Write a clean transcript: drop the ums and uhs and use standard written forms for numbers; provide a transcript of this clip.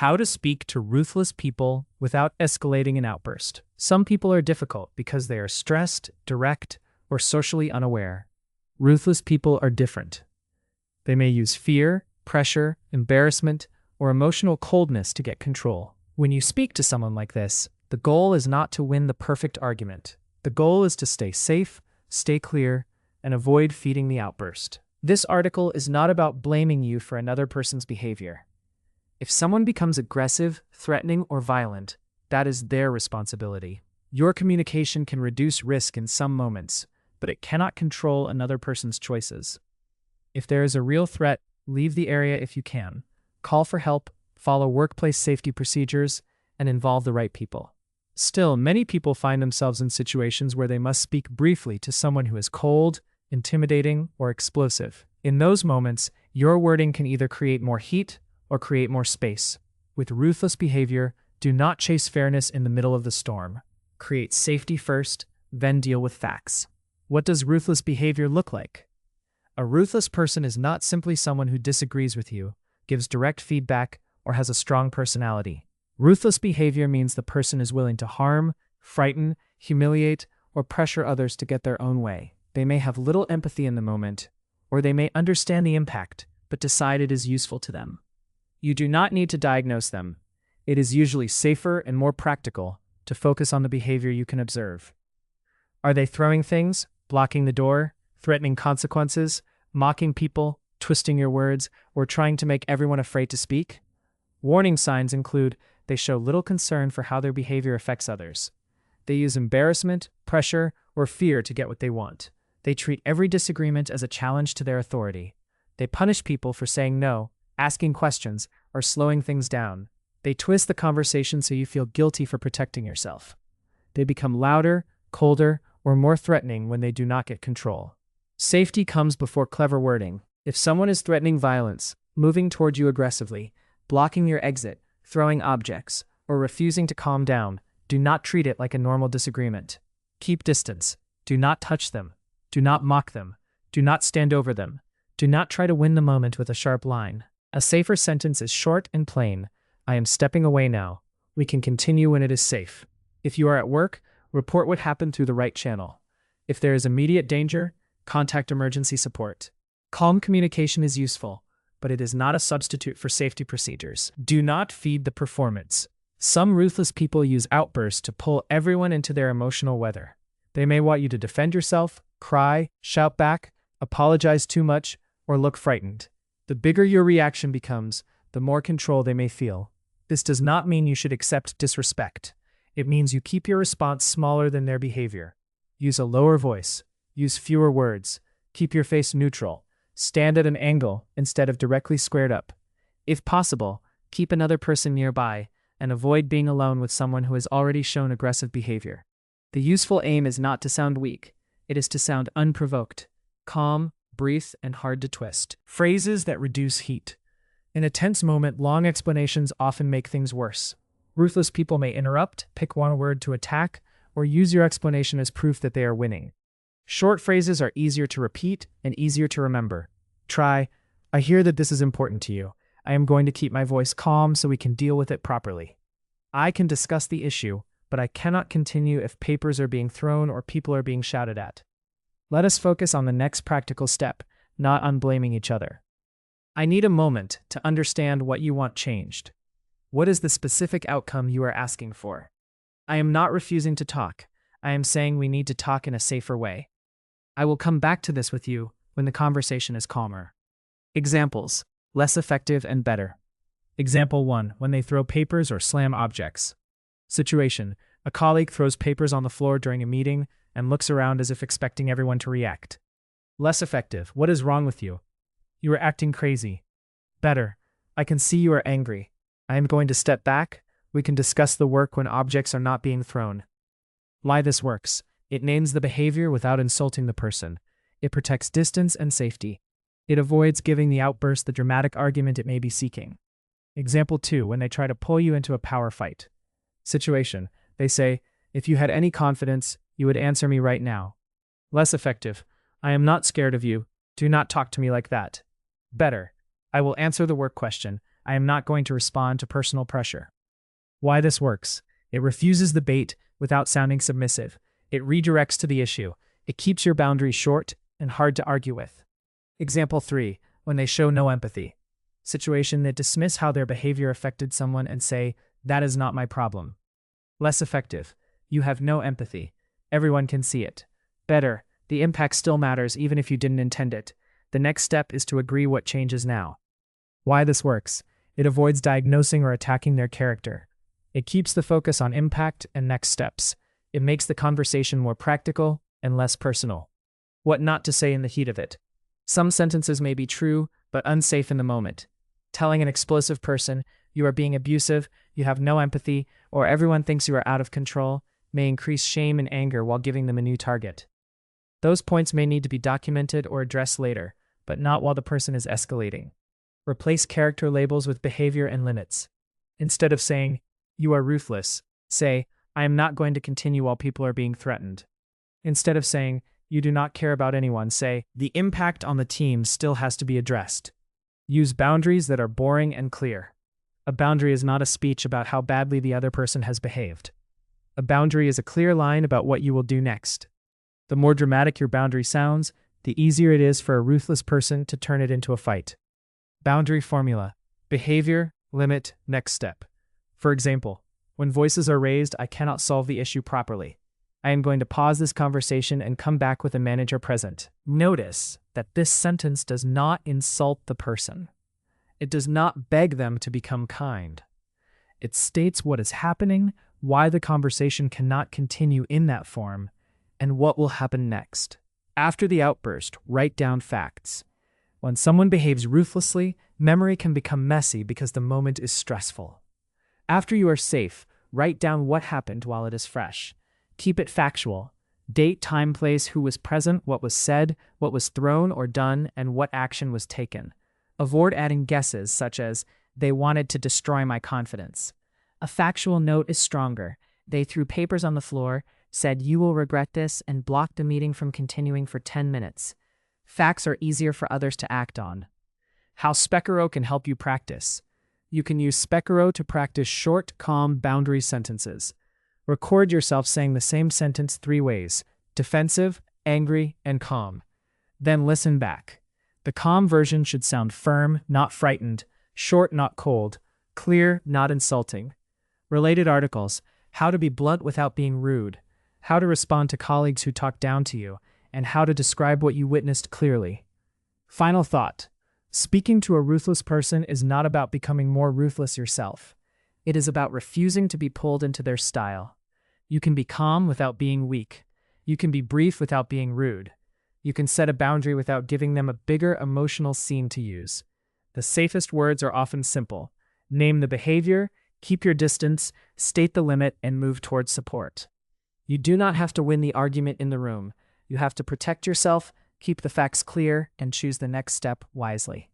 How to speak to ruthless people without escalating an outburst. Some people are difficult because they are stressed, direct, or socially unaware. Ruthless people are different. They may use fear, pressure, embarrassment, or emotional coldness to get control. When you speak to someone like this, the goal is not to win the perfect argument. The goal is to stay safe, stay clear, and avoid feeding the outburst. This article is not about blaming you for another person's behavior. If someone becomes aggressive, threatening, or violent, that is their responsibility. Your communication can reduce risk in some moments, but it cannot control another person's choices. If there is a real threat, leave the area if you can. Call for help, follow workplace safety procedures, and involve the right people. Still, many people find themselves in situations where they must speak briefly to someone who is cold, intimidating, or explosive. In those moments, your wording can either create more heat or create more space. With ruthless behavior, do not chase fairness in the middle of the storm. Create safety first, then deal with facts. What does ruthless behavior look like? A ruthless person is not simply someone who disagrees with you, gives direct feedback, or has a strong personality. Ruthless behavior means the person is willing to harm, frighten, humiliate, or pressure others to get their own way. They may have little empathy in the moment, or they may understand the impact, but decide it is useful to them. You do not need to diagnose them. It is usually safer and more practical to focus on the behavior you can observe. Are they throwing things, blocking the door, threatening consequences, mocking people, twisting your words, or trying to make everyone afraid to speak? Warning signs include they show little concern for how their behavior affects others. They use embarrassment, pressure, or fear to get what they want. They treat every disagreement as a challenge to their authority. They punish people for saying no, asking questions, or slowing things down. They twist the conversation so you feel guilty for protecting yourself. They become louder, colder, or more threatening when they do not get control. Safety comes before clever wording. If someone is threatening violence, moving toward you aggressively, blocking your exit, throwing objects, or refusing to calm down, do not treat it like a normal disagreement. Keep distance. Do not touch them. Do not mock them. Do not stand over them. Do not try to win the moment with a sharp line. A safer sentence is short and plain. I am stepping away now. We can continue when it is safe. If you are at work, report what happened through the right channel. If there is immediate danger, contact emergency support. Calm communication is useful, but it is not a substitute for safety procedures. Do not feed the performance. Some ruthless people use outbursts to pull everyone into their emotional weather. They may want you to defend yourself, cry, shout back, apologize too much, or look frightened. The bigger your reaction becomes, the more control they may feel. This does not mean you should accept disrespect. It means you keep your response smaller than their behavior. Use a lower voice. Use fewer words. Keep your face neutral. Stand at an angle instead of directly squared up. If possible, keep another person nearby and avoid being alone with someone who has already shown aggressive behavior. The useful aim is not to sound weak. It is to sound unprovoked, calm, brief, and hard to twist. Phrases that reduce heat. In a tense moment, long explanations often make things worse. Ruthless people may interrupt, pick one word to attack, or use your explanation as proof that they are winning. Short phrases are easier to repeat and easier to remember. Try, I hear that this is important to you. I am going to keep my voice calm so we can deal with it properly. I can discuss the issue, but I cannot continue if papers are being thrown or people are being shouted at. Let us focus on the next practical step, not on blaming each other. I need a moment to understand what you want changed. What is the specific outcome you are asking for? I am not refusing to talk. I am saying we need to talk in a safer way. I will come back to this with you when the conversation is calmer. Examples: less effective and better. Example 1, when they throw papers or slam objects. Situation: a colleague throws papers on the floor during a meeting and looks around as if expecting everyone to react. Less effective: what is wrong with you? You are acting crazy. Better: I can see you are angry. I am going to step back. We can discuss the work when objects are not being thrown. Why this works: it names the behavior without insulting the person. It protects distance and safety. It avoids giving the outburst the dramatic argument it may be seeking. Example 2, when they try to pull you into a power fight. Situation: they say, if you had any confidence, you would answer me right now. Less effective: I am not scared of you. Do not talk to me like that. Better: I will answer the work question. I am not going to respond to personal pressure. Why this works. It refuses the bait without sounding submissive. It redirects to the issue. It keeps your boundaries short and hard to argue with. Example 3. When they show no empathy. Situation that dismiss how their behavior affected someone and say, that is not my problem. Less effective. You have no empathy. Everyone can see it. Better. The impact still matters even if you didn't intend it. The next step is to agree what changes now. Why this works. It avoids diagnosing or attacking their character. It keeps the focus on impact and next steps. It makes the conversation more practical and less personal. What not to say in the heat of it. Some sentences may be true, but unsafe in the moment. Telling an explosive person, you are being abusive, you have no empathy, or everyone thinks you are out of control, may increase shame and anger while giving them a new target. Those points may need to be documented or addressed later, but not while the person is escalating. Replace character labels with behavior and limits. Instead of saying, you are ruthless, say, I am not going to continue while people are being threatened. Instead of saying, you do not care about anyone, say, the impact on the team still has to be addressed. Use boundaries that are boring and clear. A boundary is not a speech about how badly the other person has behaved. A boundary is a clear line about what you will do next. The more dramatic your boundary sounds, the easier it is for a ruthless person to turn it into a fight. Boundary formula. Behavior, limit, next step. For example, when voices are raised, I cannot solve the issue properly. I am going to pause this conversation and come back with a manager present. Notice that this sentence does not insult the person. It does not beg them to become kind. It states what is happening, why the conversation cannot continue in that form, and what will happen next. After the outburst, write down facts. When someone behaves ruthlessly, memory can become messy because the moment is stressful. After you are safe, write down what happened while it is fresh. Keep it factual. Date, time, place, who was present, what was said, what was thrown or done, and what action was taken. Avoid adding guesses such as, they wanted to destroy my confidence. A factual note is stronger. They threw papers on the floor, said you will regret this, and blocked the meeting from continuing for 10 minutes. Facts are easier for others to act on. How Spekero can help you practice. You can use Spekero to practice short, calm, boundary sentences. Record yourself saying the same sentence 3 ways: defensive, angry, and calm. Then listen back. The calm version should sound firm, not frightened, short, not cold, clear, not insulting. Related articles: how to be blunt without being rude, how to respond to colleagues who talk down to you, and how to describe what you witnessed clearly. Final thought. Speaking to a ruthless person is not about becoming more ruthless yourself. It is about refusing to be pulled into their style. You can be calm without being weak. You can be brief without being rude. You can set a boundary without giving them a bigger emotional scene to use. The safest words are often simple. Name the behavior, keep your distance, state the limit, and move towards support. You do not have to win the argument in the room. You have to protect yourself, keep the facts clear, and choose the next step wisely.